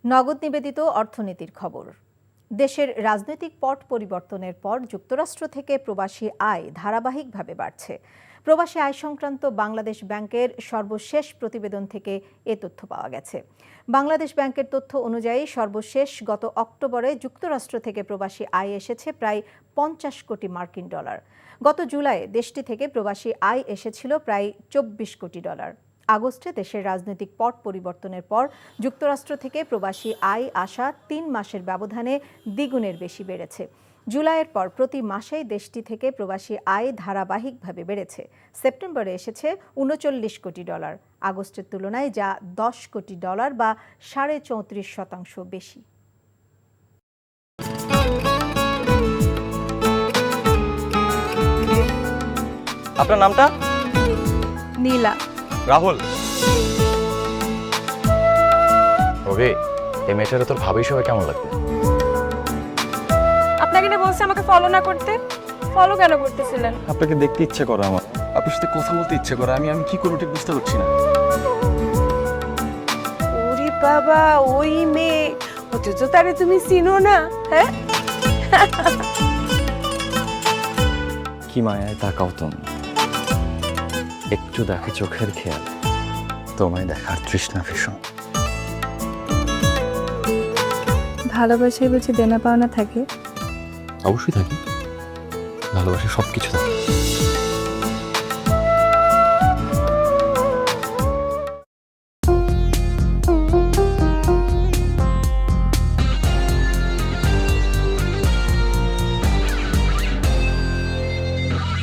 নগদ নিবেদিত অর্থনীতির খবর। দেশের রাজনৈতিক পট পরিবর্তনের পর যুক্তরাষ্ট্র থেকে প্রবাসী আয় ধারাবাহিকভাবে বাড়ছে। প্রবাসী আয় সংক্রান্ত বাংলাদেশ ব্যাংকের সর্বশেষ প্রতিবেদন থেকে এ তথ্য পাওয়া গেছে। বাংলাদেশ ব্যাংকের তথ্য অনুযায়ী সর্বশেষ গত অক্টোবরে যুক্তরাষ্ট্র থেকে প্রবাসী আয় এসেছে প্রায় 50 কোটি মার্কিন ডলার। গত জুলাইয়ে দেশটি থেকে প্রবাসী আয় এসেছিল প্রায় 24 কোটি ডলার। আগস্টে দেশের রাজনৈতিক পট পরিবর্তনের পর যুক্তরাষ্ট্র থেকে প্রবাসী আয় আসা 3 মাসের ব্যবধানে দ্বিগুণের বেশি বেড়েছে। জুলাইয়ের পর প্রতি মাসেই দেশটি থেকে প্রবাসী আয় ধারাবাহিকভাবে বেড়েছে। সেপ্টেম্বরে এসেছে 39 কোটি ডলার, আগস্টের তুলনায় যা 10 কোটি ডলার বা 34.5% বেশি। আপনার নামটা? নীলা। রাহুল। ওকে, এই মেয়েটারে তোর ভাবি সবাই কেমন লাগবে? আপনাকে না বলছি আমাকে ফলো না করতে? ফলো কেন করতেছিলেন? আপনাকে দেখতে ইচ্ছে করে আমার, আপনার সাথে কথা বলতে ইচ্ছে করে। আমি কি করবো ঠিক বুঝতে পারছি না। ওরে বাবা, ওই মেয়ে, অথচ তারে তুমি চিনো না? হ্যাঁ, কি মায়ায় তাকাও তুমি, একটু দেখে চোখের খেয়াল, তোমায় দেখার তৃষ্ণা ভীষণ। ভালোবাসায় বুঝি দেনা পাওনা থাকে? অবশ্যই থাকি, ভালোবাসা সবকিছু থাকে।